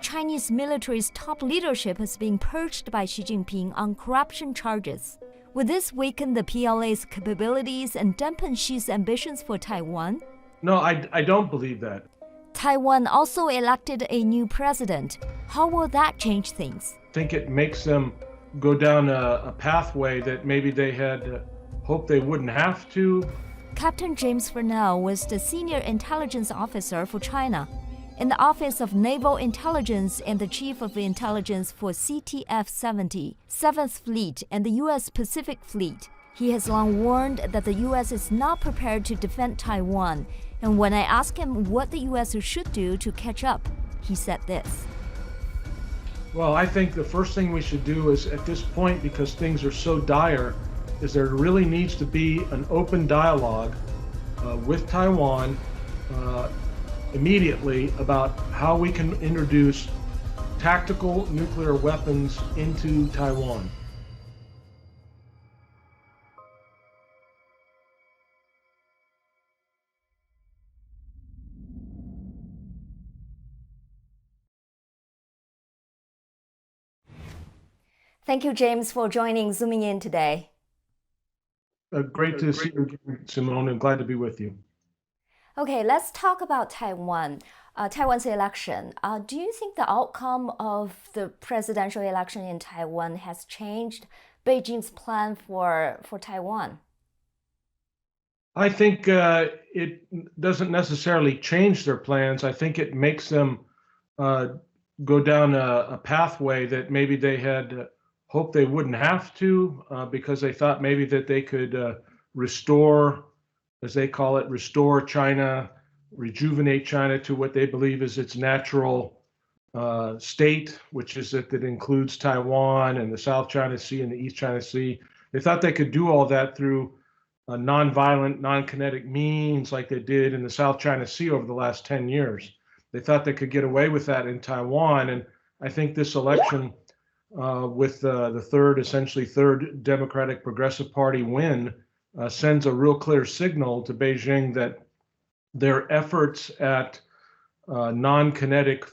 Chinese military's top leadership has been purged by Xi Jinping on corruption charges. Will this weaken the PLA's capabilities and dampen Xi's ambitions for Taiwan? No, I don't believe that. Taiwan also elected a new president. How will that change things? I think it makes them go down a pathway that maybe they had hoped they wouldn't have to. Captain James Fanell was the senior intelligence officer for China in the Office of Naval Intelligence and the Chief of Intelligence for CTF-70, 7th Fleet, and the U.S. Pacific Fleet. He has long warned that the U.S. is not prepared to defend Taiwan, and when I asked him what the U.S. should do to catch up, he said this. Well, I think the first thing we should do is, at this point, because things are so dire, is there really needs to be an open dialogue with Taiwan immediately about how we can introduce tactical nuclear weapons into Taiwan. Thank you, James, for zooming in today. Great to see you again, Simone, and glad to be with you. Okay, let's talk about Taiwan. Taiwan's election. Do you think the outcome of the presidential election in Taiwan has changed Beijing's plan for Taiwan? I think it doesn't necessarily change their plans. I think it makes them go down a pathway that maybe they had hoped they wouldn't have to because they thought maybe that they could restore, as they call it, restore China, rejuvenate China to what they believe is its natural state, which is that includes Taiwan and the South China Sea and the East China Sea. They thought they could do all that through nonviolent, non-kinetic means like they did in the South China Sea over the last 10 years. They thought they could get away with that in Taiwan. And I think this election with the essentially third Democratic Progressive Party win sends a real clear signal to Beijing that their efforts at non-kinetic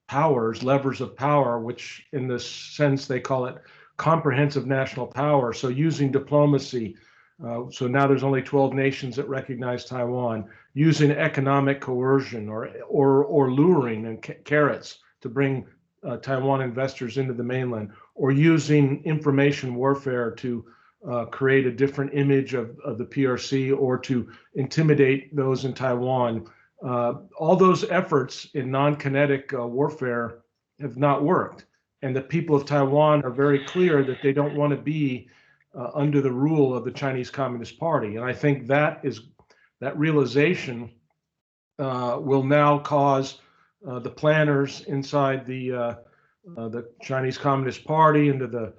powers, levers of power, which in this sense they call it comprehensive national power, so using diplomacy, so now there's only 12 nations that recognize Taiwan, using economic coercion or luring and carrots to bring Taiwan investors into the mainland, or using information warfare to create a different image of the PRC or to intimidate those in Taiwan. All those efforts in non-kinetic warfare have not worked. And the people of Taiwan are very clear that they don't want to be under the rule of the Chinese Communist Party. And I think that realization will now cause the planners inside the Chinese Communist Party and to the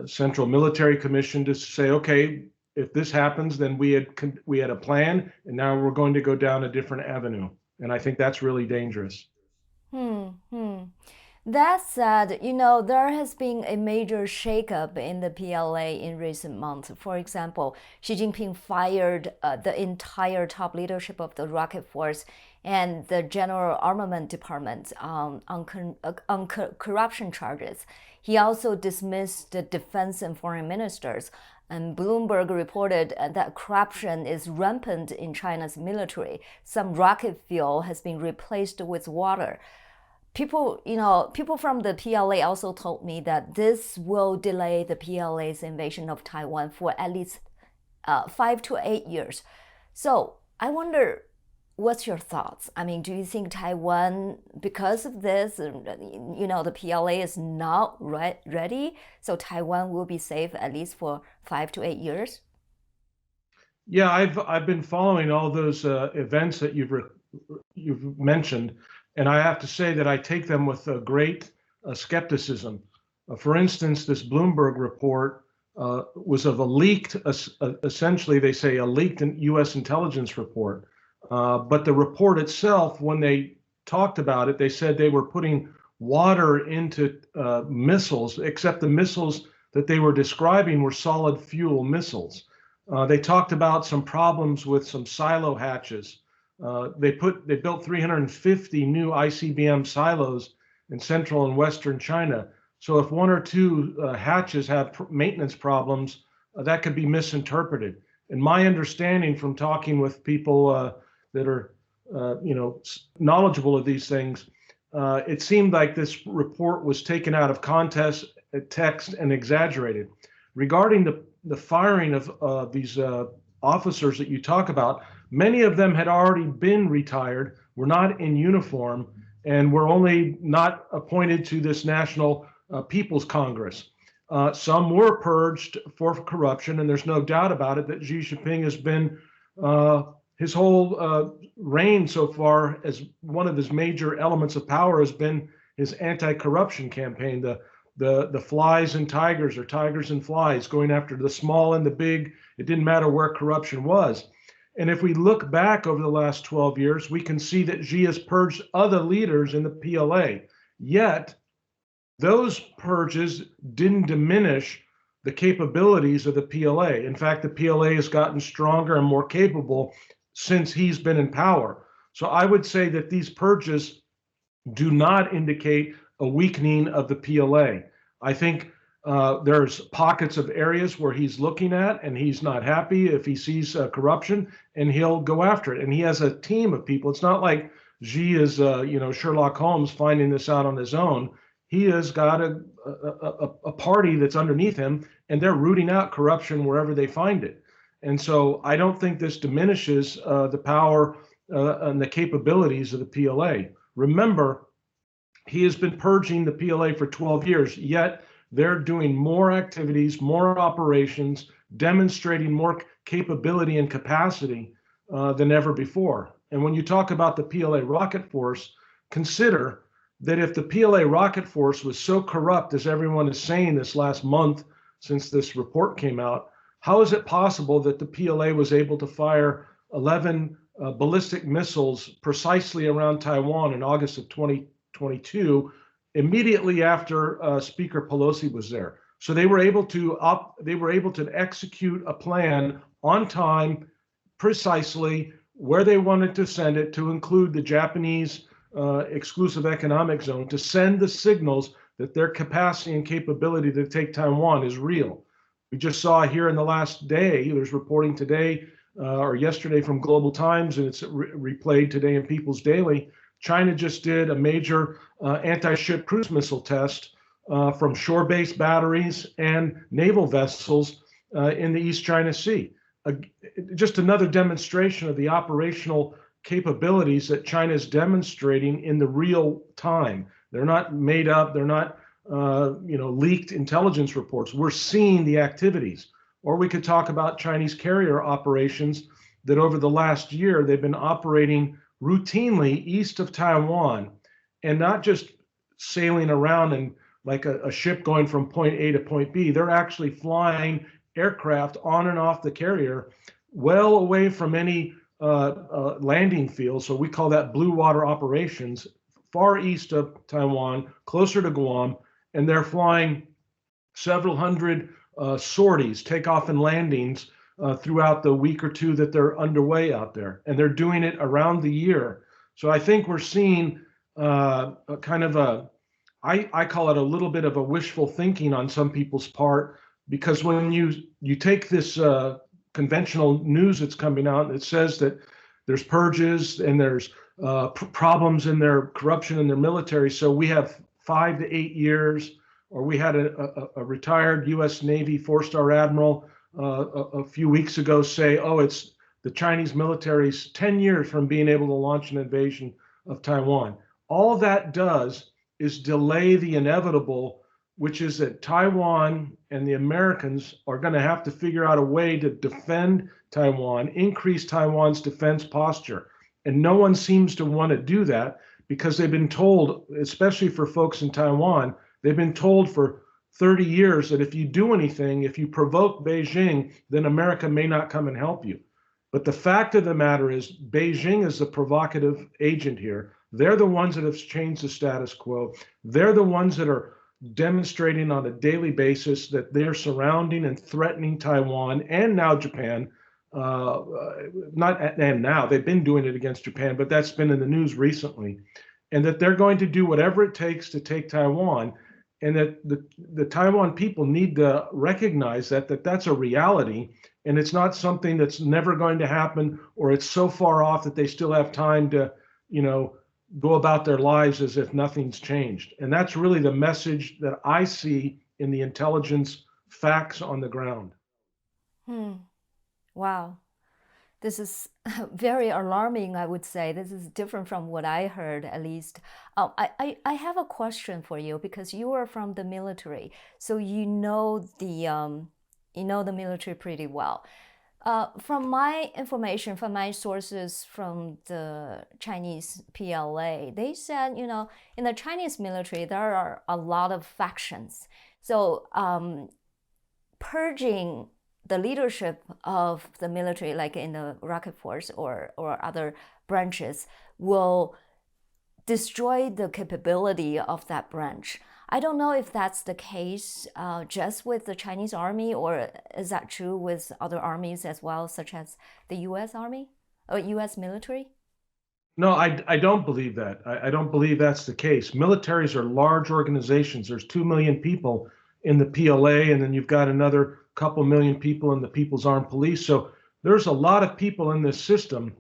Central Military Commission to say, okay, if this happens, then we had a plan, and now we're going to go down a different avenue. And I think that's really dangerous. That said, there has been a major shakeup in the PLA in recent months. For example, Xi Jinping fired the entire top leadership of the Rocket Force and the General Armament Department on corruption charges. He also dismissed the defense and foreign ministers. And Bloomberg reported that corruption is rampant in China's military. Some rocket fuel has been replaced with water. People from the PLA also told me that this will delay the PLA's invasion of Taiwan for at least 5 to 8 years. So I wonder, what's your thoughts? I mean, do you think Taiwan, because of this, the PLA is not ready, so Taiwan will be safe at least for 5 to 8 years? Yeah, I've been following all those events that you've mentioned, and I have to say that I take them with a great skepticism. For instance, this Bloomberg report was of a leaked, essentially they say a leaked U.S. intelligence report. But the report itself, when they talked about it, they said they were putting water into missiles, except the missiles that they were describing were solid fuel missiles. They talked about some problems with some silo hatches. They built 350 new ICBM silos in central and western China. So if one or two hatches have maintenance problems, that could be misinterpreted. And my understanding from talking with people that are, knowledgeable of these things, it seemed like this report was taken out of context, text, and exaggerated. Regarding the firing of these officers that you talk about, many of them had already been retired, were not in uniform, and were only not appointed to this National People's Congress. Some were purged for corruption, and there's no doubt about it that Xi Jinping has been, his whole reign so far, as one of his major elements of power has been his anti-corruption campaign, the flies and tigers, or tigers and flies, going after the small and the big. It didn't matter where corruption was. And if we look back over the last 12 years, we can see that Xi has purged other leaders in the PLA. Yet, those purges didn't diminish the capabilities of the PLA. In fact, the PLA has gotten stronger and more capable since he's been in power. So I would say that these purges do not indicate a weakening of the PLA. I think there's pockets of areas where he's looking at and he's not happy if he sees corruption, and he'll go after it. And he has a team of people. It's not like Xi is, Sherlock Holmes finding this out on his own. He has got a party that's underneath him, and they're rooting out corruption wherever they find it. And so I don't think this diminishes the power and the capabilities of the PLA. Remember, he has been purging the PLA for 12 years, yet they're doing more activities, more operations, demonstrating more capability and capacity than ever before. And when you talk about the PLA rocket force, consider that if the PLA rocket force was so corrupt as everyone is saying this last month since this report came out, how is it possible that the PLA was able to fire 11 ballistic missiles precisely around Taiwan in August of 2022, immediately after Speaker Pelosi was there? So they were able to execute a plan on time, precisely where they wanted to send it, to include the Japanese exclusive economic zone, to send the signals that their capacity and capability to take Taiwan is real. We just saw here in the last day, there's reporting today or yesterday from Global Times, and it's replayed today in People's Daily. China just did a major anti-ship cruise missile test from shore-based batteries and naval vessels in the East China Sea. Just another demonstration of the operational capabilities that China is demonstrating in the real time. They're not made up. They're not leaked intelligence reports. We're seeing the activities. Or we could talk about Chinese carrier operations that over the last year, they've been operating routinely east of Taiwan, and not just sailing around and like a ship going from point A to point B. They're actually flying aircraft on and off the carrier well away from any landing field. So we call that blue water operations, far east of Taiwan, closer to Guam, and they're flying several hundred sorties, takeoff and landings throughout the week or two that they're underway out there. And they're doing it around the year. So I think we're seeing a kind of I call it a little bit of a wishful thinking on some people's part, because when you take this conventional news that's coming out, it says that there's purges and there's problems in their corruption in their military. So we have 5 to 8 years, or we had a retired U.S. Navy 4-star admiral a few weeks ago say, oh, it's the Chinese military's 10 years from being able to launch an invasion of Taiwan. All that does is delay the inevitable, which is that Taiwan and the Americans are going to have to figure out a way to defend Taiwan, increase Taiwan's defense posture. And no one seems to want to do that, because they've been told, especially for folks in Taiwan, they've been told for 30 years that if you do anything, if you provoke Beijing, then America may not come and help you. But the fact of the matter is, Beijing is the provocative agent here. They're the ones that have changed the status quo. They're the ones that are demonstrating on a daily basis that they're surrounding and threatening Taiwan, and now Japan. Not and now, they've been doing it against Japan, but that's been in the news recently. and that they're going to do whatever it takes to take Taiwan, and that the Taiwan people need to recognize that that's a reality, and it's not something that's never going to happen, or it's so far off that they still have time to, go about their lives as if nothing's changed. And that's really the message that I see in the intelligence facts on the ground. Wow. This is very alarming, I would say. This is different from what I heard, at least. I have a question for you because you are from the military, so you know the military pretty well. From my information, from my sources from the Chinese PLA, they said, in the Chinese military, there are a lot of factions. So purging the leadership of the military, like in the rocket force or other branches, will destroy the capability of that branch. I don't know if that's the case just with the Chinese army, or is that true with other armies as well, such as the U.S. Army or U.S. military? No, I don't believe that. I don't believe that's the case. Militaries are large organizations. There's 2 million people in the PLA, and then you've got another couple million people in the People's Armed Police. So there's a lot of people in this system,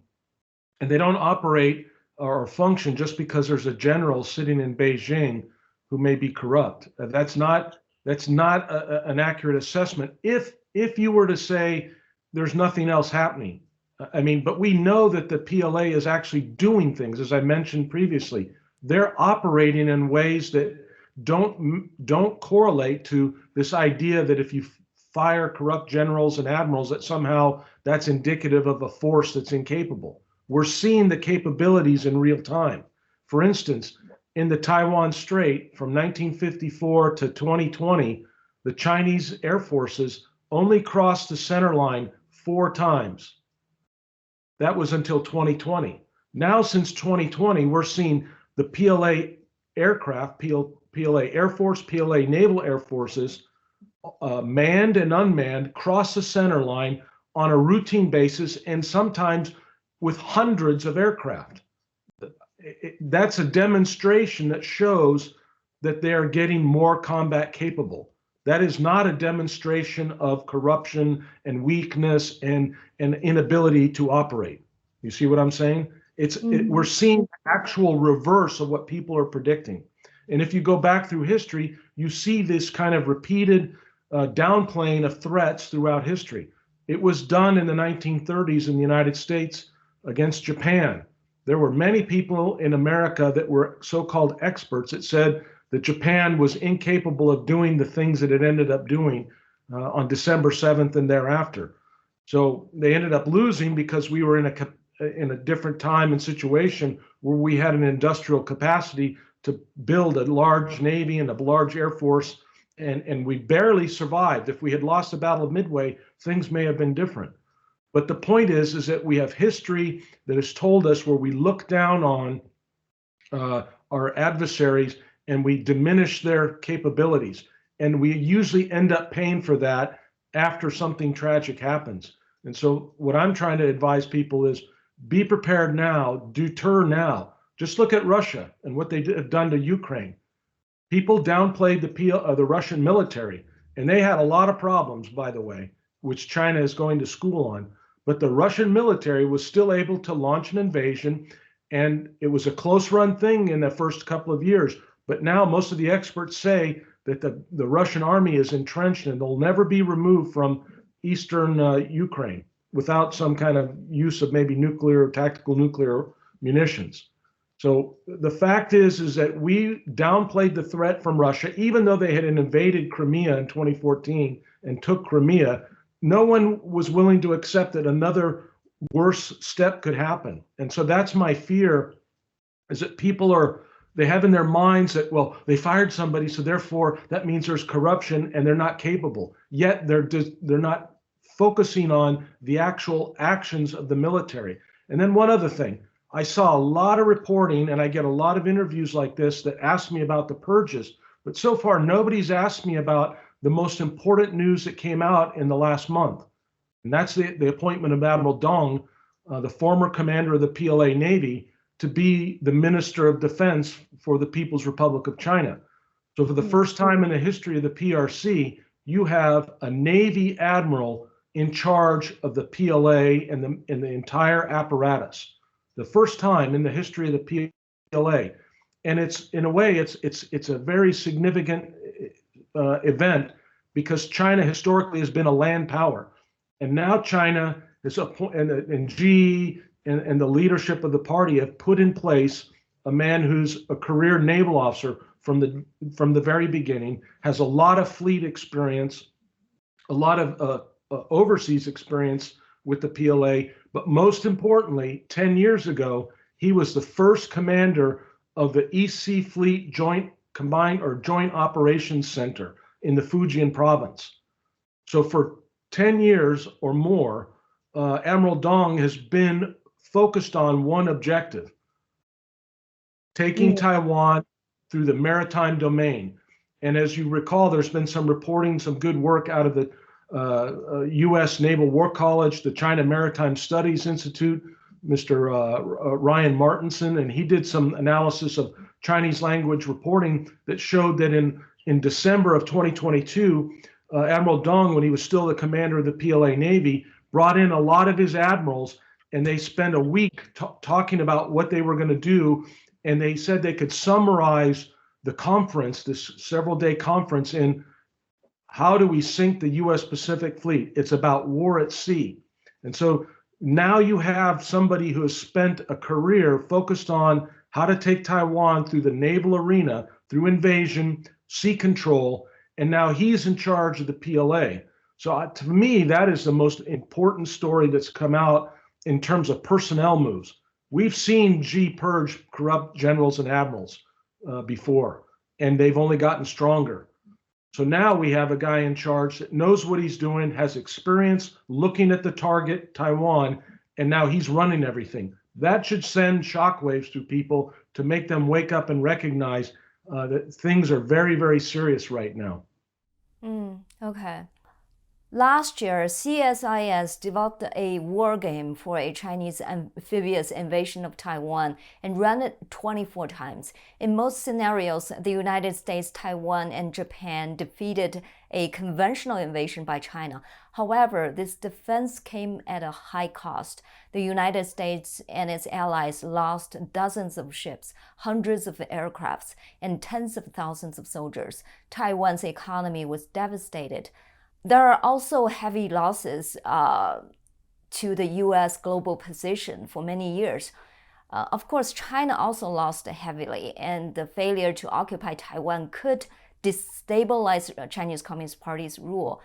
and they don't operate or function just because there's a general sitting in Beijing who may be corrupt. That's not an accurate assessment. If you were to say there's nothing else happening, but we know that the PLA is actually doing things, as I mentioned previously. They're operating in ways that don't correlate to this idea that if you fire corrupt generals and admirals, that somehow that's indicative of a force that's incapable. We're seeing the capabilities in real time. For instance, in the Taiwan Strait from 1954 to 2020, the Chinese air forces only crossed the center line 4 times. That was until 2020. Now, since 2020, we're seeing the PLA aircraft, PLA Air Force, PLA Naval Air Forces, manned and unmanned, cross the center line on a routine basis, and sometimes with hundreds of aircraft. That's a demonstration that shows that they are getting more combat capable. That is not a demonstration of corruption and weakness and inability to operate. You see what I'm saying? We're seeing the actual reverse of what people are predicting. And if you go back through history, you see this kind of repeated downplaying of threats throughout history. It was done in the 1930s in the United States against Japan. There were many people in America that were so-called experts that said that Japan was incapable of doing the things that it ended up doing on December 7th and thereafter. So they ended up losing because we were in a different time and situation where we had an industrial capacity to build a large Navy and a large Air Force, and we barely survived. If we had lost the Battle of Midway, things may have been different. But the point is that we have history that has told us where we look down on our adversaries and we diminish their capabilities. And we usually end up paying for that after something tragic happens. And so what I'm trying to advise people is be prepared now, deter now. Just look at Russia and what they have done to Ukraine. People downplayed the Russian military, and they had a lot of problems, by the way, which China is going to school on. But the Russian military was still able to launch an invasion, and it was a close-run thing in the first couple of years. But now most of the experts say that the Russian army is entrenched and they'll never be removed from eastern Ukraine without some kind of use of maybe tactical nuclear munitions. So the fact is that we downplayed the threat from Russia, even though they had invaded Crimea in 2014 and took Crimea. No one was willing to accept that another worse step could happen. And so that's my fear, is that they have in their minds that, well, they fired somebody, so therefore that means there's corruption and they're not capable. Yet they're not focusing on the actual actions of the military. And then one other thing, I saw a lot of reporting, and I get a lot of interviews like this that ask me about the purges, but so far nobody's asked me about the most important news that came out in the last month. And that's the appointment of Admiral Dong, the former commander of the PLA Navy, to be the Minister of Defense for the People's Republic of China. So for the first time in the history of the PRC, you have a Navy admiral in charge of the PLA and the entire apparatus. The first time in the history of the PLA. And it's, in a way, it's a very significant event, because China historically has been a land power. And now China is and Xi and the leadership of the party have put in place a man who's a career naval officer from the very beginning, has a lot of fleet experience, a lot of overseas experience with the PLA, but most importantly, 10 years ago, he was the first commander of the East Sea Fleet Joint Operations Center in the Fujian province. So for 10 years or more, Admiral Dong has been focused on one objective: taking Taiwan through the maritime domain. And as you recall, there's been some reporting, some good work out of the U.S. Naval War College, the China Maritime Studies Institute, Mr. Ryan Martinson, and he did some analysis of Chinese language reporting that showed that in December of 2022, Admiral Dong, when he was still the commander of the PLA Navy, brought in a lot of his admirals, and they spent a week talking about what they were going to do. And they said they could summarize the conference, this several-day conference, in how do we sink the U.S. Pacific Fleet? It's about war at sea. And so now you have somebody who has spent a career focused on how to take Taiwan through the naval arena, through invasion, sea control, and now he's in charge of the PLA. So to me, that is the most important story that's come out in terms of personnel moves. We've seen Xi purge corrupt generals and admirals before, and they've only gotten stronger. So now we have a guy in charge that knows what he's doing, has experience looking at the target, Taiwan, and now he's running everything. That should send shockwaves through people to make them wake up and recognize that things are very, very serious right now. Okay. Last year, CSIS developed a war game for a Chinese amphibious invasion of Taiwan and ran it 24 times. In most scenarios, the United States, Taiwan, and Japan defeated a conventional invasion by China. However, this defense came at a high cost. The United States and its allies lost dozens of ships, hundreds of aircrafts, and tens of thousands of soldiers. Taiwan's economy was devastated. There are also heavy losses to the U.S. global position for many years. Of course, China also lost heavily, and the failure to occupy Taiwan could destabilize Chinese Communist Party's rule.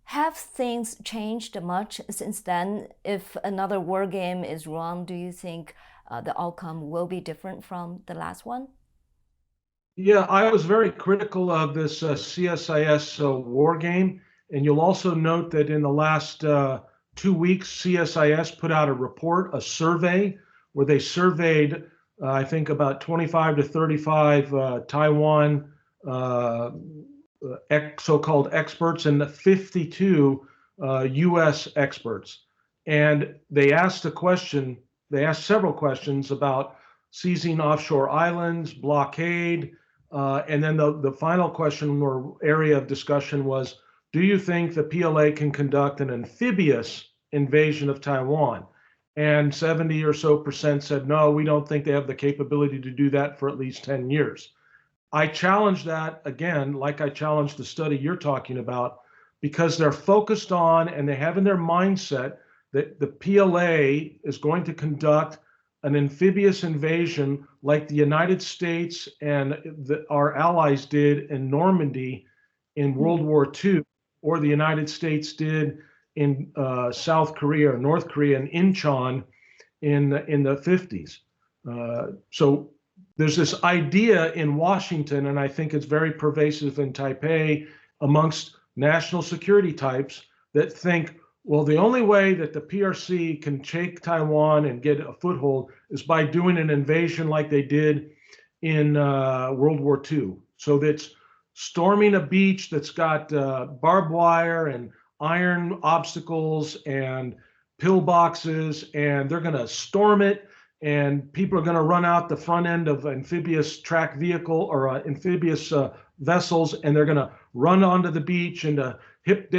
Have things changed much since then? If another war game is run, do you think the outcome will be different from the last one? Yeah, I was very critical of this CSIS war game. And you'll also note that in the last 2 weeks, CSIS put out a report, a survey, where they surveyed, I think, about 25 to 35 Taiwan so-called experts and 52 U.S. experts. And they asked several questions about seizing offshore islands, blockade, and then the final question or area of discussion was, do you think the PLA can conduct an amphibious invasion of Taiwan? And 70 or so percent said, no, we don't think they have the capability to do that for at least 10 years. I challenge that again, like I challenged the study you're talking about, because they're focused on and they have in their mindset that the PLA is going to conduct an amphibious invasion like the United States and our allies did in Normandy in World War II, or the United States did in South Korea or North Korea and Incheon in the 50s. So there's this idea in Washington, and I think it's very pervasive in Taipei amongst national security types that think, well, the only way that the PRC can take Taiwan and get a foothold is by doing an invasion like they did in World War II. So that's storming a beach that's got barbed wire and iron obstacles and pillboxes, and they're going to storm it and people are going to run out the front end of amphibious track vehicle or amphibious vessels, and they're going to run onto the beach into hip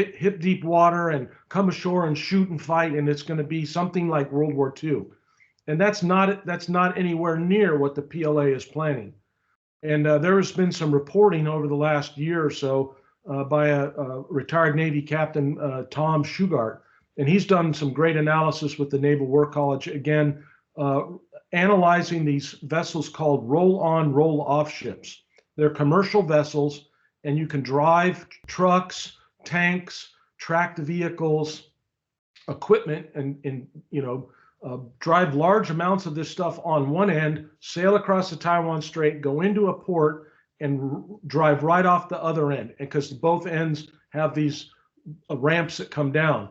deep water and come ashore and shoot and fight, and it's going to be something like World War II. And that's not anywhere near what the PLA is planning. And there has been some reporting over the last year or so by a retired Navy Captain, Tom Shugart, and he's done some great analysis with the Naval War College, again, analyzing these vessels called roll-on, roll-off ships. They're commercial vessels, and you can drive trucks, tanks, tracked vehicles, equipment, and drive large amounts of this stuff on one end, sail across the Taiwan Strait, go into a port, and drive right off the other end, because both ends have these ramps that come down.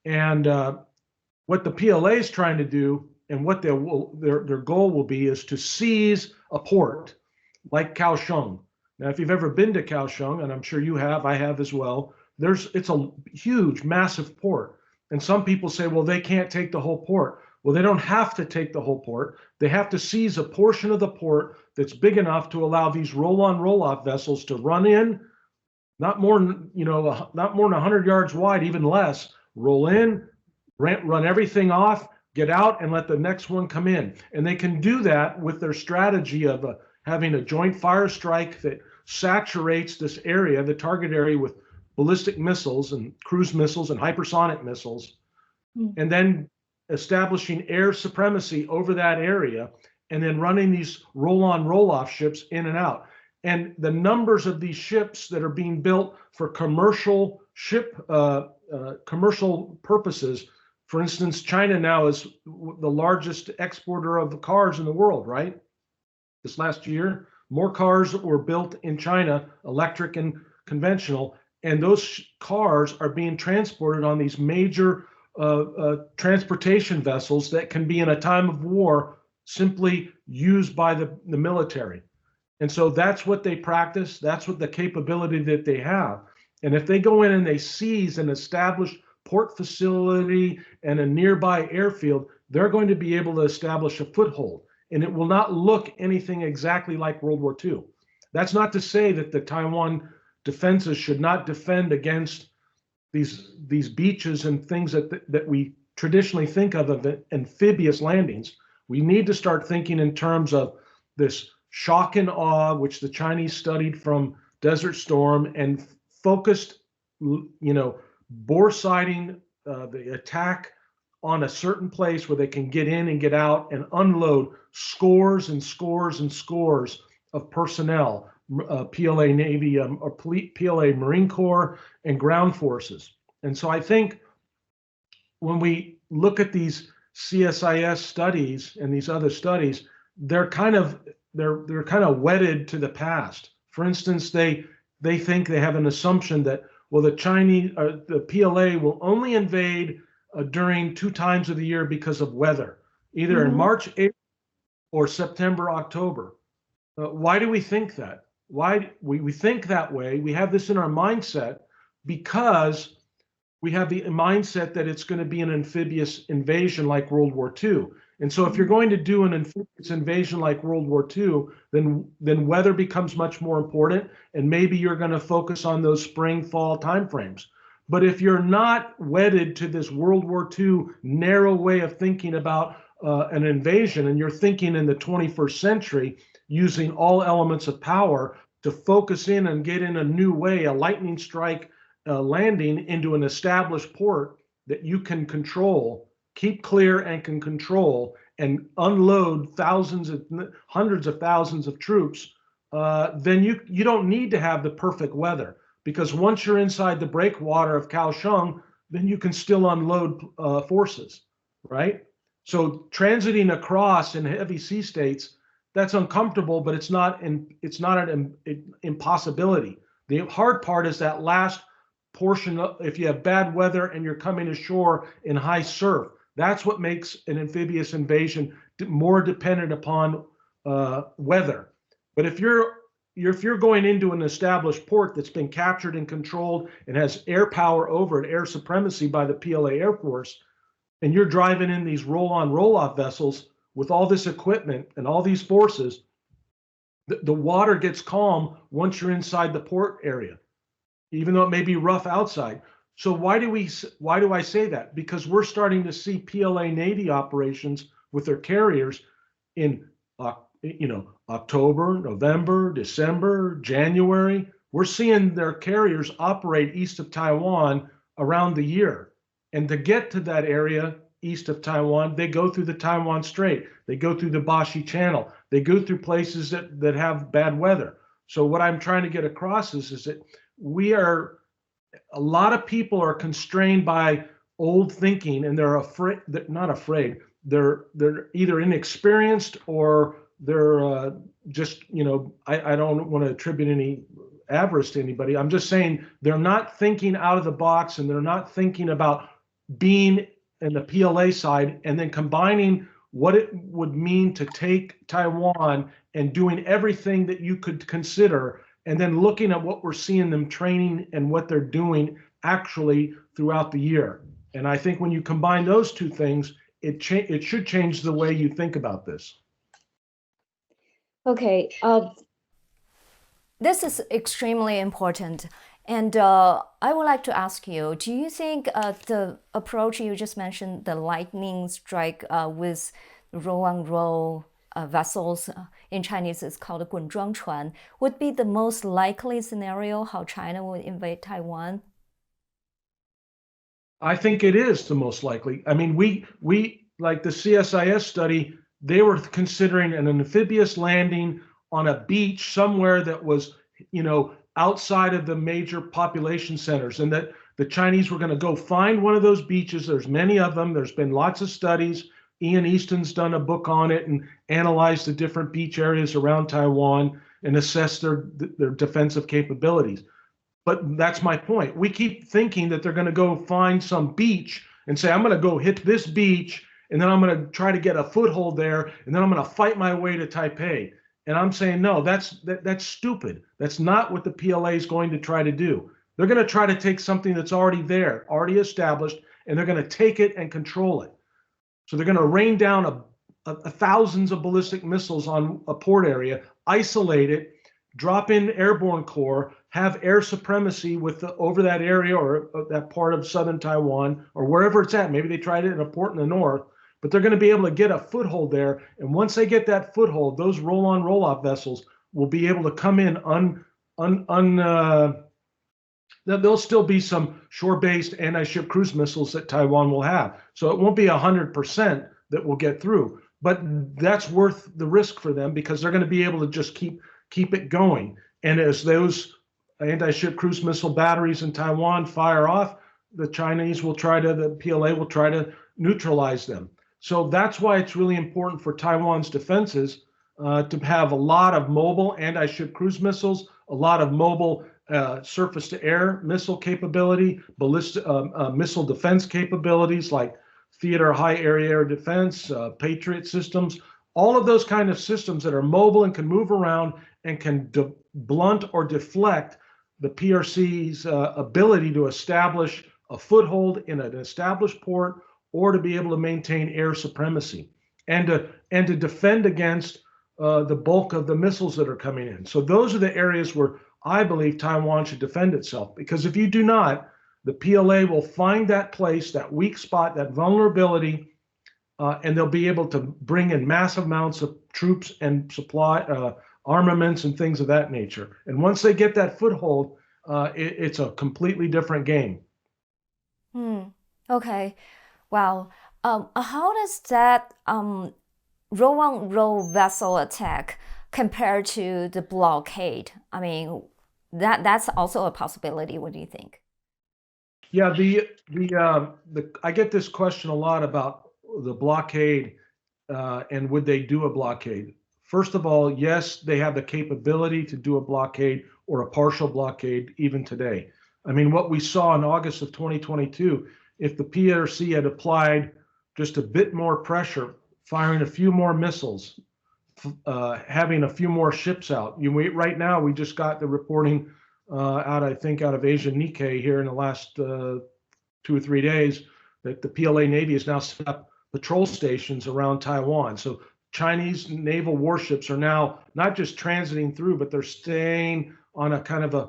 And what the PLA is trying to do, and what their goal will be, is to seize a port like Kaohsiung. Now, if you've ever been to Kaohsiung, and I'm sure you have, I have as well, it's a huge, massive port. And some people say, well, they can't take the whole port. Well, they don't have to take the whole port. They have to seize a portion of the port that's big enough to allow these roll-on, roll-off vessels to run in, not more than 100 yards wide, even less, roll in, run everything off, get out, and let the next one come in. And they can do that with their strategy of having a joint fire strike that saturates this area, the target area, with ballistic missiles and cruise missiles and hypersonic missiles, and then establishing air supremacy over that area, and then running these roll-on, roll-off ships in and out. And the numbers of these ships that are being built for commercial purposes, for instance, China now is the largest exporter of cars in the world, right? This last year, more cars were built in China, electric and conventional, and those cars are being transported on these major transportation vessels that can be, in a time of war, simply used by the military. And so that's what they practice. That's what the capability that they have. And if they go in and they seize an established port facility and a nearby airfield, they're going to be able to establish a foothold. And it will not look anything exactly like World War II. That's not to say that the Taiwan defenses should not defend against these beaches and things that we traditionally think of amphibious landings. We need to start thinking in terms of this shock and awe, which the Chinese studied from Desert Storm, and focused, bore sighting the attack on a certain place where they can get in and get out and unload scores and scores and scores of personnel, PLA Navy or PLA Marine Corps and ground forces. And so I think when we look at these CSIS studies and these other studies, they're kind of wedded to the past. For instance, they think they have an assumption that, well, the PLA will only invade during 2 times of the year because of weather, either in March, April, or September, October. Why do we think that? Why we think that way? We have this in our mindset because we have the mindset that it's going to be an amphibious invasion like World War II. And so if you're going to do an amphibious invasion like World War II, then weather becomes much more important, and maybe you're going to focus on those spring, fall timeframes. But if you're not wedded to this World War II narrow way of thinking about an invasion, and you're thinking in the 21st century, using all elements of power to focus in and get in a new way, a lightning strike landing into an established port that you can control, keep clear and can control, and unload hundreds of thousands of troops, then you don't need to have the perfect weather, because once you're inside the breakwater of Kaohsiung, then you can still unload forces, right? So transiting across in heavy sea states, that's uncomfortable, but it's not an impossibility. The hard part is that last portion, if you have bad weather and you're coming ashore in high surf. That's what makes an amphibious invasion more dependent upon weather. But if you're going into an established port that's been captured and controlled and has air power over it, air supremacy by the PLA Air Force, and you're driving in these roll-on, roll-off vessels, with all this equipment and all these forces, the water gets calm once you're inside the port area, even though it may be rough outside. So why do I say that? Because we're starting to see PLA Navy operations with their carriers in October, November, December, January. We're seeing their carriers operate east of Taiwan around the year. And to get to that area east of Taiwan, they go through the Taiwan Strait. They go through the Bashi Channel. They go through places that have bad weather. So what I'm trying to get across is that a lot of people are constrained by old thinking, and they're afraid, not afraid, they're either inexperienced or they're just, I don't want to attribute any avarice to anybody. I'm just saying they're not thinking out of the box, and they're not thinking about being in the PLA side and then combining what it would mean to take Taiwan and doing everything that you could consider, and then looking at what we're seeing them training and what they're doing actually throughout the year. And I think when you combine those two things, it should change the way you think about this. Okay. This is extremely important. And I would like to ask you, do you think the approach you just mentioned, the lightning strike with roll vessels, in Chinese it's called 滚装船, would be the most likely scenario how China would invade Taiwan? I think it is the most likely. I mean, we like the CSIS study, they were considering an amphibious landing on a beach somewhere that was, outside of the major population centers, and that the Chinese were going to go find one of those beaches. There's many of them. There's been lots of studies. Ian Easton's done a book on it and analyzed the different beach areas around Taiwan and assessed their defensive capabilities. But that's my point. We keep thinking that they're going to go find some beach and say, I'm going to go hit this beach, and then I'm going to try to get a foothold there, and then I'm going to fight my way to Taipei. And I'm saying, no, that's stupid. That's not what the PLA is going to try to do. They're going to try to take something that's already there, already established, and they're going to take it and control it. So they're going to rain down thousands of ballistic missiles on a port area, isolate it, drop in airborne corps, have air supremacy over that area or that part of southern Taiwan or wherever it's at. Maybe they tried it in a port in the north, but they're going to be able to get a foothold there. And once they get that foothold, those roll-on, roll-off vessels will be able to come in there'll still be some shore-based anti-ship cruise missiles that Taiwan will have. So it won't be 100% that will get through, but that's worth the risk for them because they're going to be able to just keep it going. And as those anti-ship cruise missile batteries in Taiwan fire off, the PLA will try to neutralize them. So that's why it's really important for Taiwan's defenses to have a lot of mobile anti-ship cruise missiles, a lot of mobile surface-to-air missile capability, ballistic missile defense capabilities like theater high area air defense, Patriot systems, all of those kind of systems that are mobile and can move around and can blunt or deflect the PRC's ability to establish a foothold in an established port or to be able to maintain air supremacy and to defend against the bulk of the missiles that are coming in. So those are the areas where I believe Taiwan should defend itself, because if you do not, the PLA will find that place, that weak spot, that vulnerability, and they'll be able to bring in massive amounts of troops and supply armaments and things of that nature. And once they get that foothold, it's a completely different game. Okay. Wow. How does that roll vessel attack compare to the blockade? I mean, that's also a possibility. What do you think? Yeah, I get this question a lot about the blockade and would they do a blockade? First of all, yes, they have the capability to do a blockade or a partial blockade even today. I mean, what we saw in August of 2022, if the PRC had applied just a bit more pressure, firing a few more missiles, having a few more ships out. Right now, we just got the reporting out of Asian Nikkei here in the last 2 or 3 days that the PLA Navy has now set up patrol stations around Taiwan. So Chinese naval warships are now not just transiting through, but they're staying on a kind of a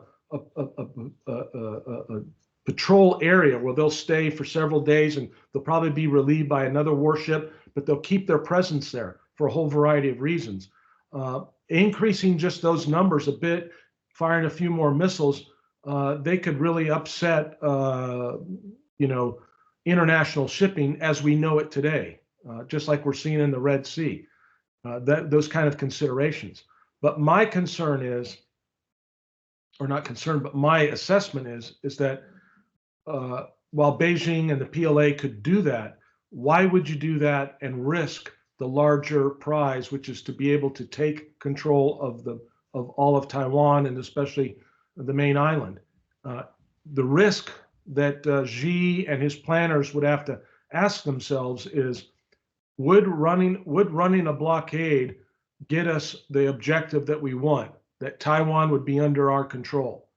patrol area where they'll stay for several days, and they'll probably be relieved by another warship, but they'll keep their presence there for a whole variety of reasons. Increasing just those numbers a bit, firing a few more missiles, they could really upset, international shipping as we know it today, just like we're seeing in the Red Sea. Those kind of considerations. But my concern is, or not concern, but my assessment is that while Beijing and the PLA could do that, why would you do that and risk the larger prize, which is to be able to take control of all of Taiwan and especially the main island? The risk that Xi and his planners would have to ask themselves is, would running a blockade get us the objective that we want, that Taiwan would be under our control?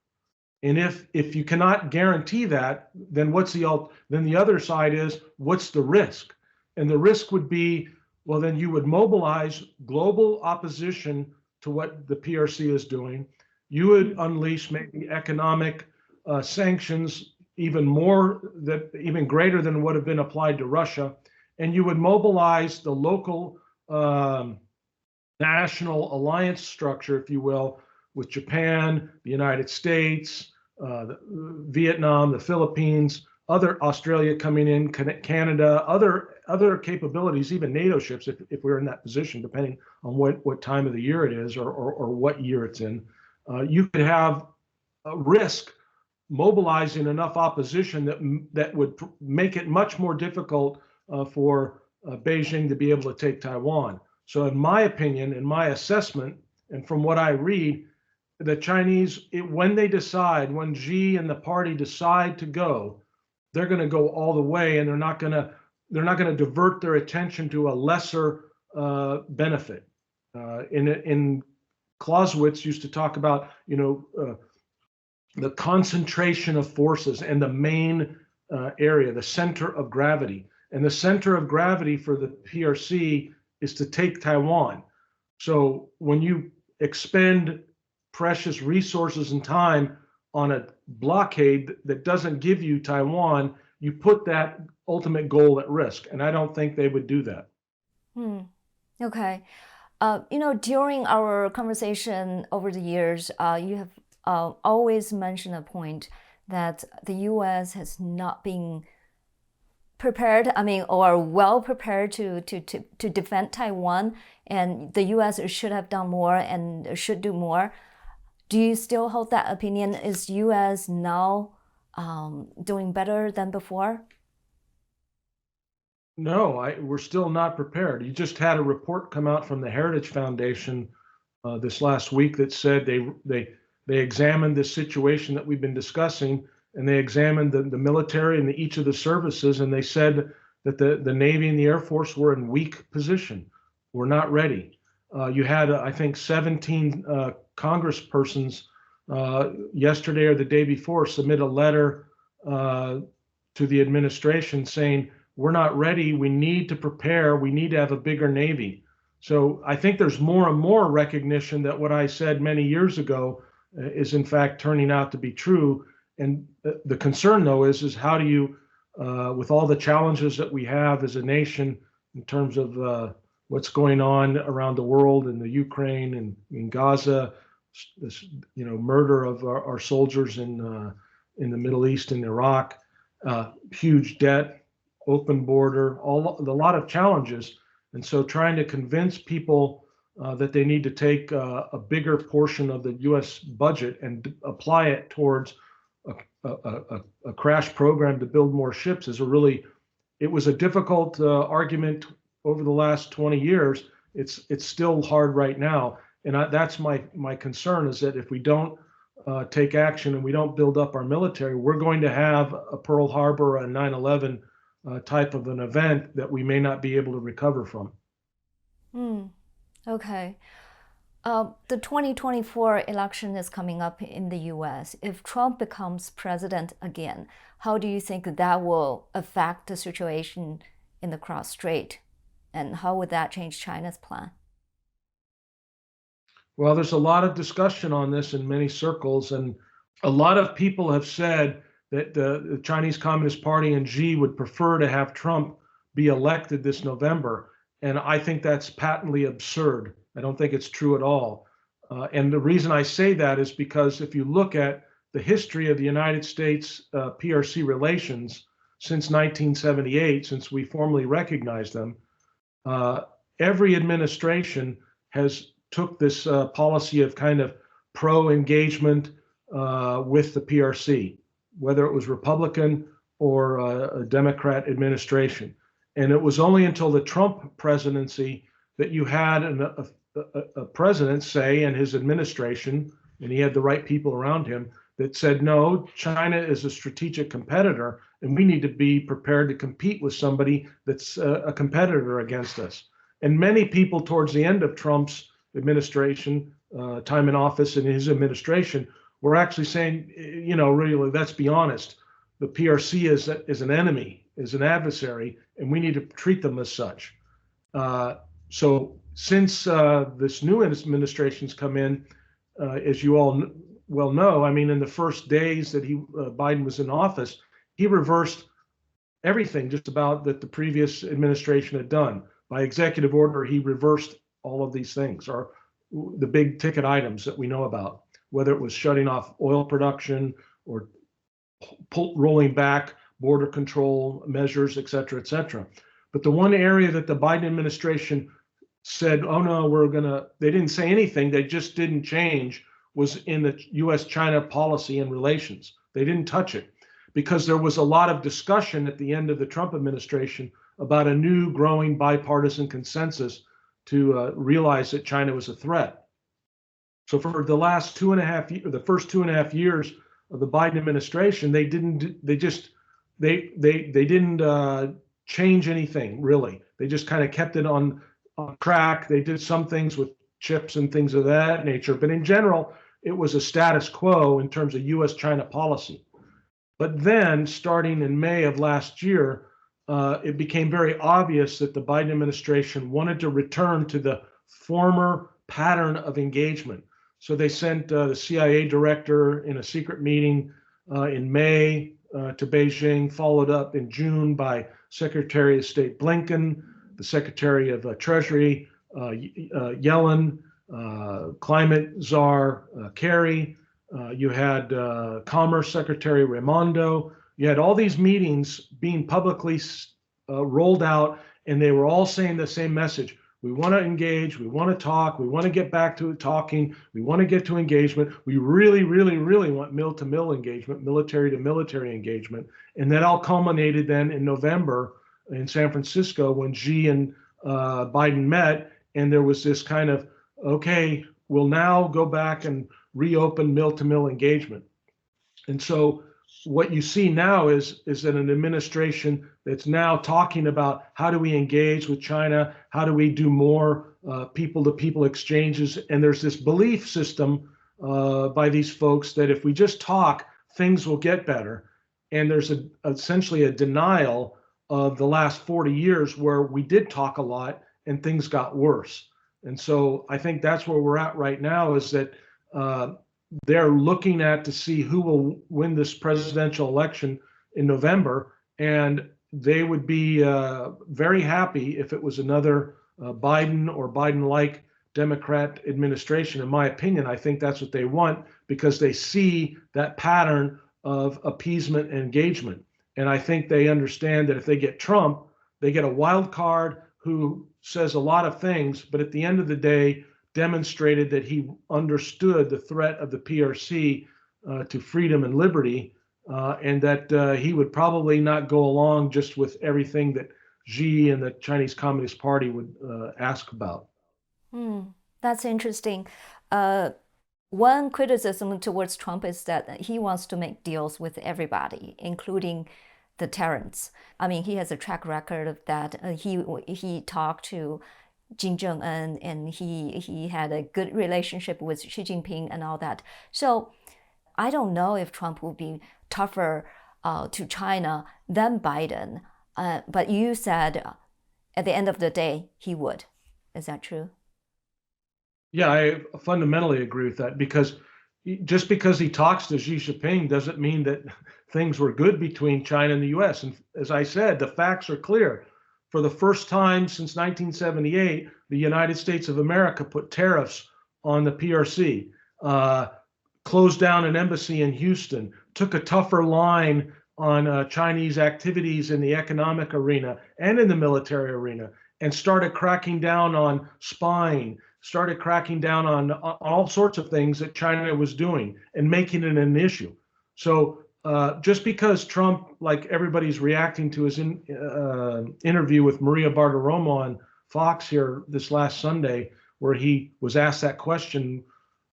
And if you cannot guarantee that, then then the other side is, what's the risk? And the risk would be, well, then you would mobilize global opposition to what the PRC is doing. You would unleash maybe economic sanctions, even greater than would have been applied to Russia, and you would mobilize the local national alliance structure, if you will, with Japan, the United States, Vietnam, the Philippines, Australia coming in, Canada, other capabilities, even NATO ships, if we're in that position, depending on what time of the year it is or what year it's in. You could have a risk mobilizing enough opposition that would make it much more difficult for Beijing to be able to take Taiwan. So in my opinion, in my assessment, and from what I read, the Chinese, when Xi and the party decide to go, they're going to go all the way, and they're not going to divert their attention to a lesser benefit. In Clausewitz used to talk about, the concentration of forces and the main area, the center of gravity. And the center of gravity for the PRC is to take Taiwan. So when you expend precious resources and time on a blockade that doesn't give you Taiwan, you put that ultimate goal at risk. And I don't think they would do that. Okay. During our conversation over the years, you have always mentioned a point that the U.S. has not been prepared, or well prepared to defend Taiwan, and the U.S. should have done more and should do more. Do you still hold that opinion? Is U.S. now doing better than before? No, we're still not prepared. You just had a report come out from the Heritage Foundation this last week that said they examined this situation that we've been discussing, and they examined the military and each of the services, and they said that the Navy and the Air Force were in weak position. We're not ready. You had, I think, 17 congresspersons yesterday or the day before submit a letter to the administration saying, we're not ready, we need to prepare, we need to have a bigger Navy. So I think there's more and more recognition that what I said many years ago is in fact turning out to be true. And the concern, though, is how do you, with all the challenges that we have as a nation in terms of what's going on around the world in the Ukraine and in Gaza, this murder of our soldiers in the Middle East and Iraq, huge debt, open border, a lot of challenges. And so trying to convince people that they need to take a bigger portion of the U.S. budget and apply it towards a crash program to build more ships it was a difficult argument over the last 20 years. It's still hard right now. And that's my concern, is that if we don't take action and we don't build up our military, we're going to have a Pearl Harbor, a 9/11 type of an event that we may not be able to recover from. Okay. The 2024 election is coming up in the U.S. If Trump becomes president again, how do you think that will affect the situation in the cross strait. And how would that change China's plan? Well, there's a lot of discussion on this in many circles, and a lot of people have said that the Chinese Communist Party and Xi would prefer to have Trump be elected this November. And I think that's patently absurd. I don't think it's true at all. And the reason I say that is because if you look at the history of the United States PRC relations since 1978, since we formally recognized them, every administration has took this policy of kind of pro-engagement with the PRC, whether it was Republican or a Democrat administration. And it was only until the Trump presidency that you had a president say, and his administration, and he had the right people around him, that said, no, China is a strategic competitor, and we need to be prepared to compete with somebody that's a competitor against us. And many people towards the end of Trump's administration, time in office and his administration, were actually saying, you know, really, let's be honest, the PRC is an enemy, is an adversary, and we need to treat them as such. So since this new administration's come in, as you all well know, I mean, in the first days that Biden was in office, he reversed everything just about that the previous administration had done. By executive order, he reversed all of these things, or the big ticket items that we know about, whether it was shutting off oil production or rolling back border control measures, et cetera, et cetera. But the one area that the Biden administration said, oh no, they didn't say anything, they just didn't change, was in the US-China policy and relations. They didn't touch it because there was a lot of discussion at the end of the Trump administration about a new growing bipartisan consensus to realize that China was a threat. So for the last the first 2.5 years of the Biden administration, they didn't change anything really. They just kind of kept it on track. They did some things with chips and things of that nature, but in general, it was a status quo in terms of U.S.-China policy. But then, starting in May of last year, it became very obvious that the Biden administration wanted to return to the former pattern of engagement. So they sent the CIA director in a secret meeting in May to Beijing, followed up in June by Secretary of State Blinken, the Secretary of Treasury Yellen, Climate Czar Kerry. You had Commerce Secretary Raimondo. You had all these meetings being publicly rolled out, and they were all saying the same message. We want to engage. We want to talk. We want to get back to talking. We want to get to engagement. We really, really, really want mill-to-mill engagement, military-to-military engagement. And that all culminated then in November in San Francisco when Xi and Biden met, and there was this kind of, okay, we'll now go back and reopen mill-to-mill engagement. And so what you see now is that an administration that's now talking about how do we engage with China, how do we do more people-to-people exchanges, and there's this belief system by these folks that if we just talk, things will get better. And there's essentially a denial of the last 40 years where we did talk a lot and things got worse. And so I think that's where we're at right now, is that they're looking at to see who will win this presidential election in November, and they would be very happy if it was another Biden or Biden-like Democrat administration. In my opinion, I think that's what they want because they see that pattern of appeasement and engagement. And I think they understand that if they get Trump, they get a wild card who says a lot of things, but at the end of the day, demonstrated that he understood the threat of the PRC to freedom and liberty, and that he would probably not go along just with everything that Xi and the Chinese Communist Party would ask about. That's interesting. One criticism towards Trump is that he wants to make deals with everybody, including the tyrants. I mean, he has a track record of that. He talked to Kim Jong-un, and he had a good relationship with Xi Jinping and all that. So I don't know if Trump will be tougher to China than Biden. But you said at the end of the day, he would. Is that true? Yeah, I fundamentally agree with that because just because he talks to Xi Jinping doesn't mean that things were good between China and the US. And as I said, the facts are clear. For the first time since 1978, the United States of America put tariffs on the PRC, closed down an embassy in Houston, took a tougher line on Chinese activities in the economic arena and in the military arena, and started cracking down on spying, started cracking down on all sorts of things that China was doing and making it an issue. So just because Trump, like everybody's reacting to his interview with Maria Bartiromo on Fox here this last Sunday, where he was asked that question,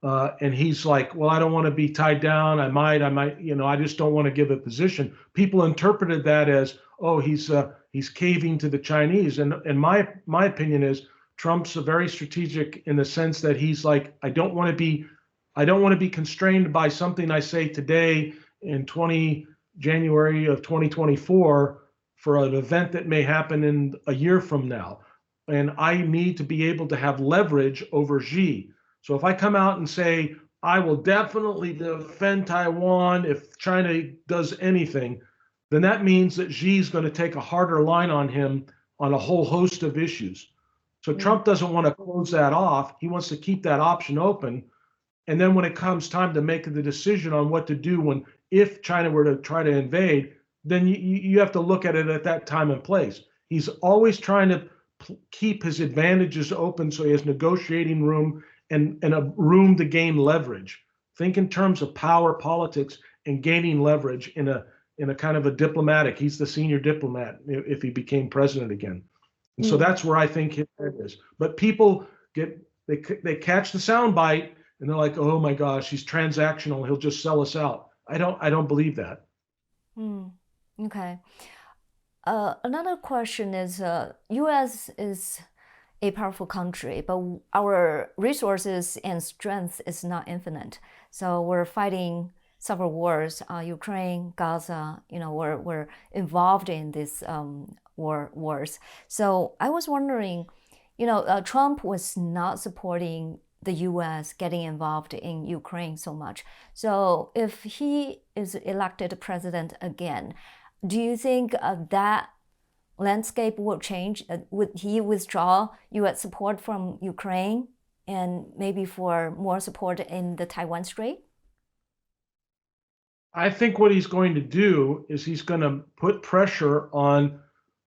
and he's like, well, I don't want to be tied down. I might, I just don't want to give a position. People interpreted that as, oh, he's caving to the Chinese. And my opinion is Trump's very strategic in the sense that he's like, I don't want to be constrained by something I say today in January of 2024 for an event that may happen in a year from now. And I need to be able to have leverage over Xi. So if I come out and say, I will definitely defend Taiwan if China does anything, then that means that Xi's going to take a harder line on him on a whole host of issues. So Trump doesn't want to close that off. He wants to keep that option open. And then when it comes time to make the decision on what to do if China were to try to invade, then you have to look at it at that time and place. He's always trying to keep his advantages open so he has negotiating room and a room to gain leverage. Think in terms of power politics and gaining leverage in a kind of a diplomatic. He's the senior diplomat if he became president again. And so that's where I think his head is. But people they catch the soundbite and they're like, oh my gosh, he's transactional. He'll just sell us out. I don't believe that. Okay. Another question is, U.S. is a powerful country, but our resources and strength is not infinite. So we're fighting several wars, Ukraine, Gaza. We're involved in these wars. So I was wondering, Trump was not supporting the U.S. getting involved in Ukraine so much. So if he is elected president again, do you think that landscape will change? Would he withdraw U.S. support from Ukraine and maybe for more support in the Taiwan Strait? I think what he's going to do is he's going to put pressure on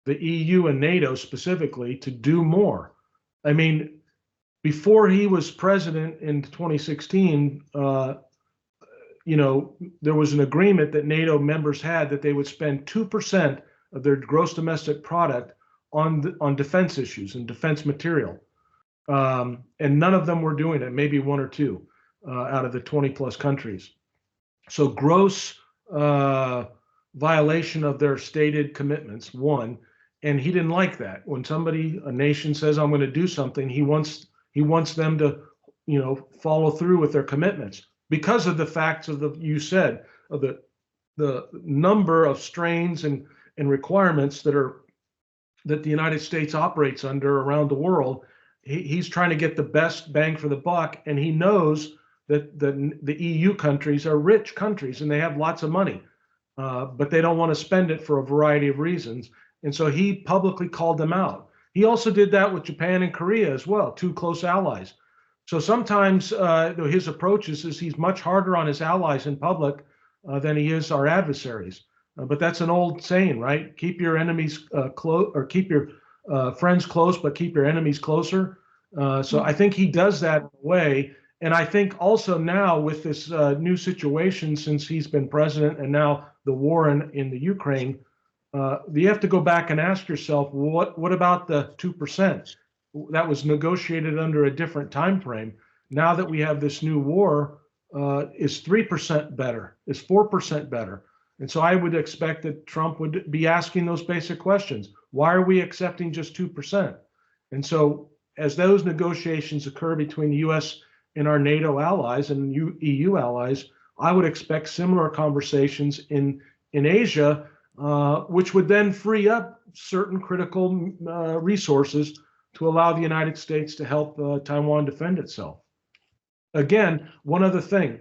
the EU and NATO specifically to do more. I mean, before he was president in 2016, there was an agreement that NATO members had that they would spend 2% of their gross domestic product on defense issues and defense material. And none of them were doing it, maybe one or two out of the 20 plus countries. So gross violation of their stated commitments, one, and he didn't like that. When a nation says, I'm going to do something, he wants them to, follow through with their commitments because of the facts of the number of strains and requirements that the United States operates under around the world. He's trying to get the best bang for the buck, and he knows that the EU countries are rich countries and they have lots of money, but they don't want to spend it for a variety of reasons. And so he publicly called them out. He also did that with Japan and Korea as well, two close allies. So sometimes his approach is he's much harder on his allies in public than he is our adversaries. But that's an old saying, right? Keep your enemies close, or keep your friends close, but keep your enemies closer. So I think he does that in a way. And I think also now with this new situation since he's been president and now the war in the Ukraine, you have to go back and ask yourself, what about the 2%? That was negotiated under a different time frame. Now that we have this new war, is 3% better? Is 4% better? And so I would expect that Trump would be asking those basic questions. Why are we accepting just 2%? And so as those negotiations occur between the U.S. and our NATO allies and EU allies, I would expect similar conversations in Asia which would then free up certain critical resources to allow the United States to help Taiwan defend itself. Again, one other thing,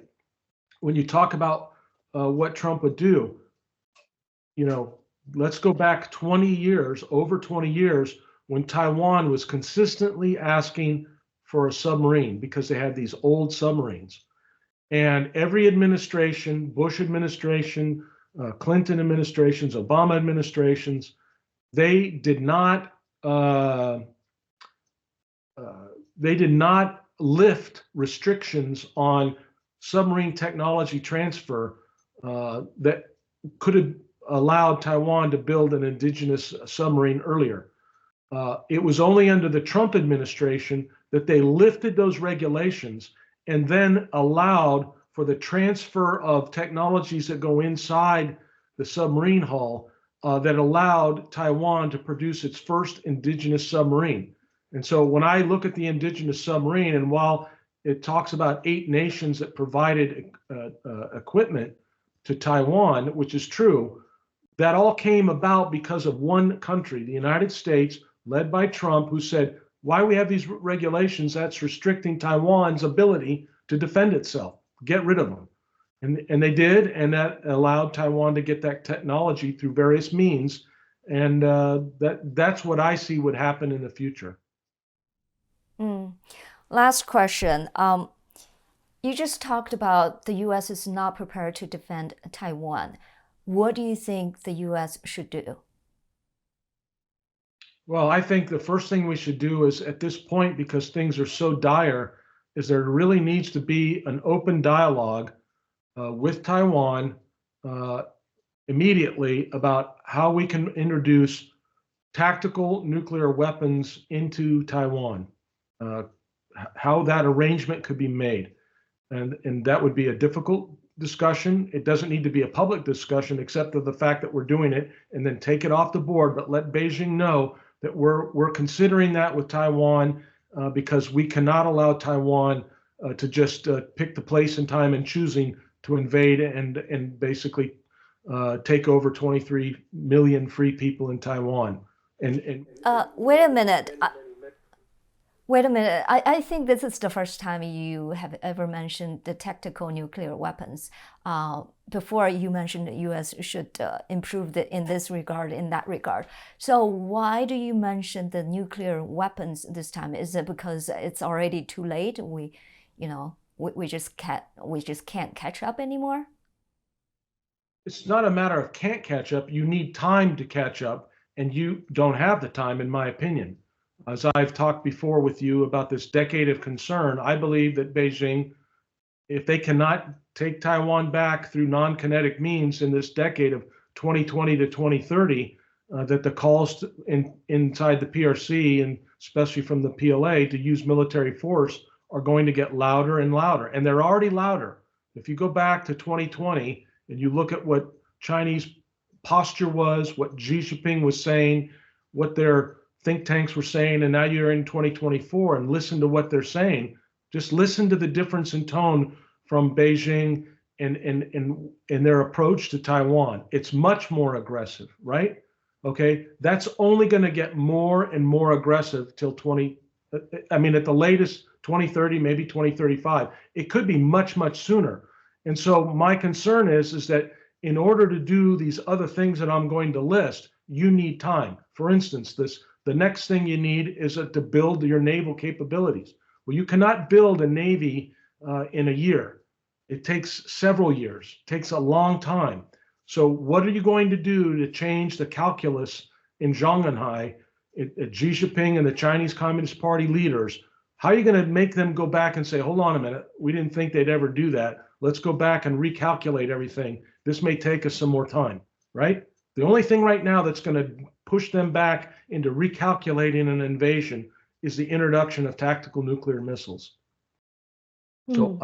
when you talk about what Trump would do, let's go back 20 years, over 20 years, when Taiwan was consistently asking for a submarine because they had these old submarines. And every administration, Bush administration, Clinton administrations, Obama administrations, they did not lift restrictions on submarine technology transfer that could have allowed Taiwan to build an indigenous submarine earlier. It was only under the Trump administration that they lifted those regulations and then allowed for the transfer of technologies that go inside the submarine hull that allowed Taiwan to produce its first indigenous submarine. And so when I look at the indigenous submarine, and while it talks about 8 nations that provided equipment to Taiwan, which is true, that all came about because of one country, the United States, led by Trump, who said, why we have these regulations, that's restricting Taiwan's ability to defend itself. Get rid of them. And they did, and that allowed Taiwan to get that technology through various means. And that's what I see would happen in the future. Last question. You just talked about the U.S. is not prepared to defend Taiwan. What do you think the U.S. should do? Well, I think the first thing we should do is, at this point, because things are so dire, is there really needs to be an open dialogue with Taiwan immediately about how we can introduce tactical nuclear weapons into Taiwan, how that arrangement could be made. And that would be a difficult discussion. It doesn't need to be a public discussion, except of the fact that we're doing it, and then take it off the board, but let Beijing know that we're considering that with Taiwan, because we cannot allow Taiwan to just pick the place and time and choosing to invade and basically take over 23 million free people in Taiwan. Wait a minute. Wait a minute. I think this is the first time you have ever mentioned the tactical nuclear weapons. Before you mentioned the U.S. should improve in this regard, in that regard. So why do you mention the nuclear weapons this time? Is it because it's already too late? We just can't catch up anymore? It's not a matter of can't catch up. You need time to catch up, and you don't have the time, in my opinion. As I've talked before with you about this decade of concern, I believe that Beijing, if they cannot take Taiwan back through non-kinetic means in this decade of 2020 to 2030, that the calls inside the PRC, and especially from the PLA, to use military force are going to get louder and louder. And they're already louder. If you go back to 2020 and you look at what Chinese posture was, what Xi Jinping was saying, what their think tanks were saying, and now you're in 2024 and listen to what they're saying. Just listen to the difference in tone from Beijing and their approach to Taiwan. It's much more aggressive, right? Okay, that's only going to get more and more aggressive till at the latest 2030, maybe 2035. It could be much, much sooner. And so my concern is that in order to do these other things that I'm going to list, you need time. For instance, the next thing you need is to build your naval capabilities. Well, you cannot build a navy in a year. It takes several years. It takes a long time. So what are you going to do to change the calculus in Zhongnanhai, at Xi Jinping and the Chinese Communist Party leaders? How are you going to make them go back and say, hold on a minute, we didn't think they'd ever do that. Let's go back and recalculate everything. This may take us some more time, right? The only thing right now that's going to push them back into recalculating an invasion is the introduction of tactical nuclear missiles. So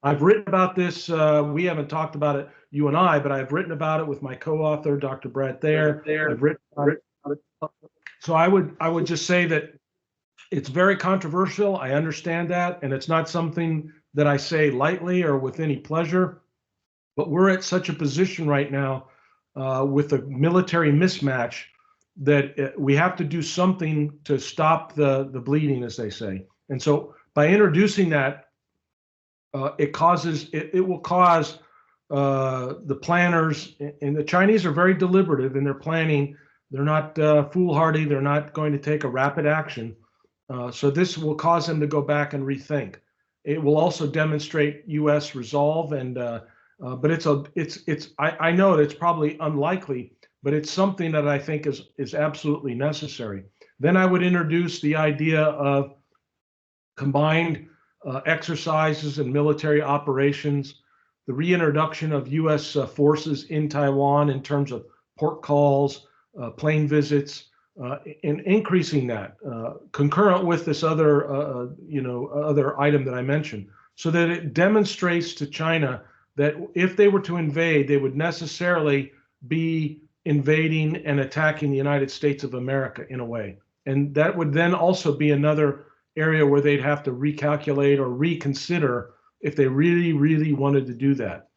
I've written about this. We haven't talked about it, you and I, but I've written about it with my co-author, Dr. Brad Thayer. I've written about it. So I would just say that it's very controversial. I understand that, and it's not something that I say lightly or with any pleasure. But we're at such a position right now with a military mismatch that we have to do something to stop the bleeding, as they say. And so by introducing that, it will cause the planners, and the Chinese are very deliberative in their planning. They're not foolhardy. They're not going to take a rapid action. So this will cause them to go back and rethink. It will also demonstrate U.S. resolve, and but I know that it's probably unlikely, but it's something that I think is absolutely necessary. Then I would introduce the idea of combined exercises and military operations, the reintroduction of U.S. Forces in Taiwan in terms of port calls, plane visits, and increasing that concurrent with this other, other item that I mentioned, so that it demonstrates to China that if they were to invade, they would necessarily be invading and attacking the United States of America in a way. And that would then also be another area where they'd have to recalculate or reconsider if they really, really wanted to do that.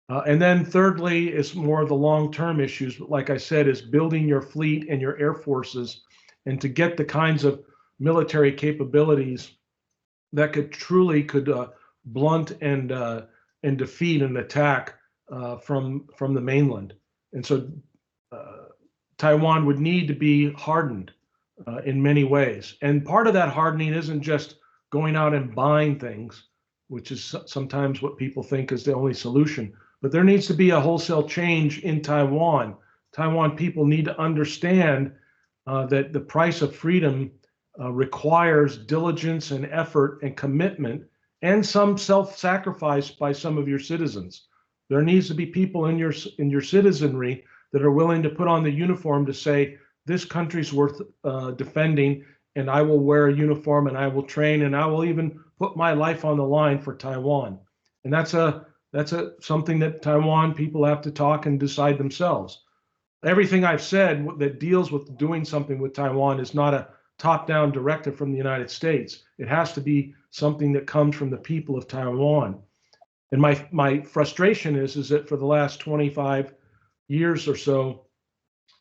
And then thirdly is more of the long-term issues. But like I said, is building your fleet and your air forces, and to get the kinds of military capabilities that could blunt and defeat an attack from the mainland. And so Taiwan would need to be hardened in many ways. And part of that hardening isn't just going out and buying things, which is sometimes what people think is the only solution. But there needs to be a wholesale change in Taiwan. Taiwan people need to understand that the price of freedom requires diligence and effort and commitment, and some self-sacrifice by some of your citizens. There needs to be people in your citizenry that are willing to put on the uniform to say, this country's worth defending, and I will wear a uniform, and I will train, and I will even put my life on the line for Taiwan. And that's something that Taiwan people have to talk and decide themselves. Everything I've said that deals with doing something with Taiwan is not a top-down directive from the United States. It has to be something that comes from the people of Taiwan. And my frustration is that for the last 25 years or so,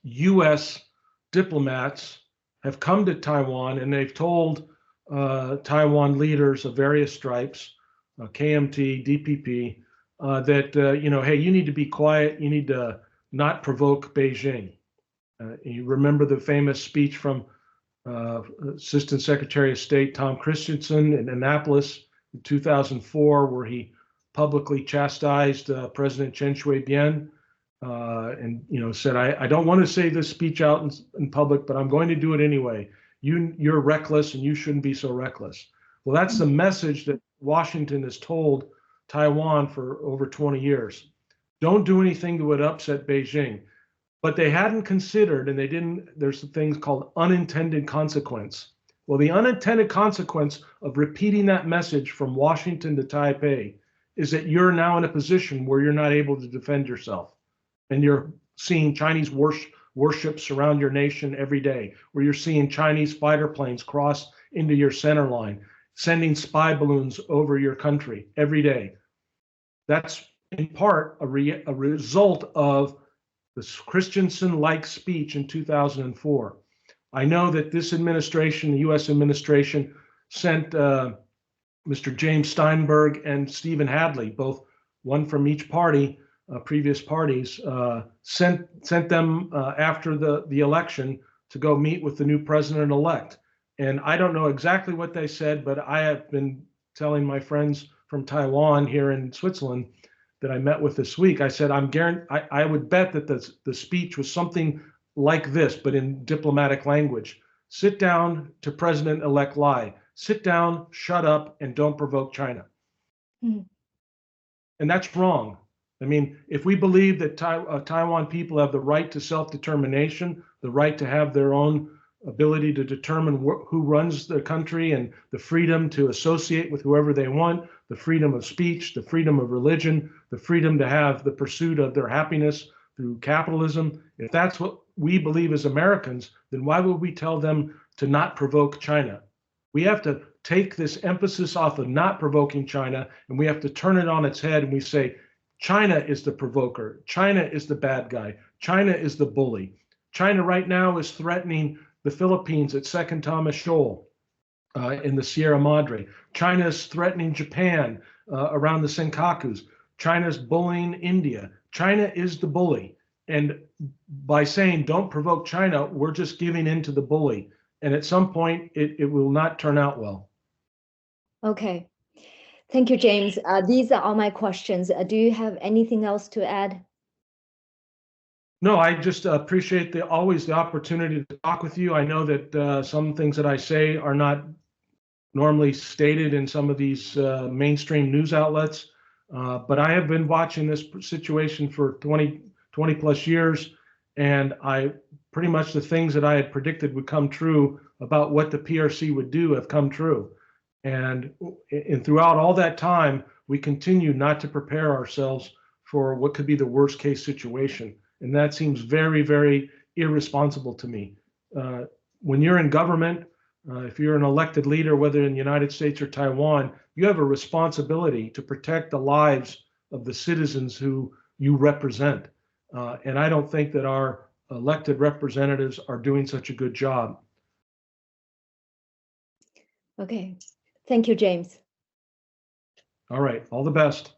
U.S. diplomats have come to Taiwan, and they've told Taiwan leaders of various stripes, KMT, DPP, that hey, you need to be quiet. You need to not provoke Beijing. You remember the famous speech from Assistant Secretary of State Tom Christensen in Annapolis in 2004, where he publicly chastised President Chen Shui-bian, and said, I don't want to say this speech out in public, but I'm going to do it anyway. You're reckless, and you shouldn't be so reckless. Well, that's the message that Washington has told Taiwan for over 20 years. Don't do anything that would upset Beijing. But they hadn't considered, and they didn't, there's things called unintended consequence. Well, the unintended consequence of repeating that message from Washington to Taipei is that you're now in a position where you're not able to defend yourself. And you're seeing Chinese warships surround your nation every day, where you're seeing Chinese fighter planes cross into your center line, sending spy balloons over your country every day. That's in part a result of this Christensen-like speech in 2004. I know that this administration, the U.S. administration, sent Mr. James Steinberg and Stephen Hadley, both one from each party, previous parties, sent them after the election to go meet with the new president-elect. And I don't know exactly what they said, but I have been telling my friends from Taiwan here in Switzerland that I met with this week, I said, I would bet that the speech was something like this, but in diplomatic language. Sit down to President-elect Lai. Sit down, shut up, and don't provoke China. Mm-hmm. And that's wrong. I mean, if we believe that Taiwan people have the right to self-determination, the right to have their own ability to determine who runs the country, and the freedom to associate with whoever they want, the freedom of speech, the freedom of religion, the freedom to have the pursuit of their happiness through capitalism. If that's what we believe as Americans, then why would we tell them to not provoke China? We have to take this emphasis off of not provoking China, and we have to turn it on its head, and we say, China is the provoker. China is the bad guy. China is the bully. China right now is threatening the Philippines at Second Thomas Shoal in the Sierra Madre. China is threatening Japan around the Senkakus. China is bullying India. China is the bully. And by saying don't provoke China, we're just giving in to the bully. And at some point, it will not turn out well. Okay. Thank you, James. These are all my questions. Do you have anything else to add? No, I just appreciate always the opportunity to talk with you. I know that some things that I say are not normally stated in some of these mainstream news outlets, but I have been watching this situation for 20 plus years, and pretty much the things that I had predicted would come true about what the PRC would do have come true. And throughout all that time, we continue not to prepare ourselves for what could be the worst case situation. And that seems very, very irresponsible to me. When you're in government, if you're an elected leader, whether in the United States or Taiwan, you have a responsibility to protect the lives of the citizens who you represent. And I don't think that our elected representatives are doing such a good job. Okay. Thank you, James. All right. All the best.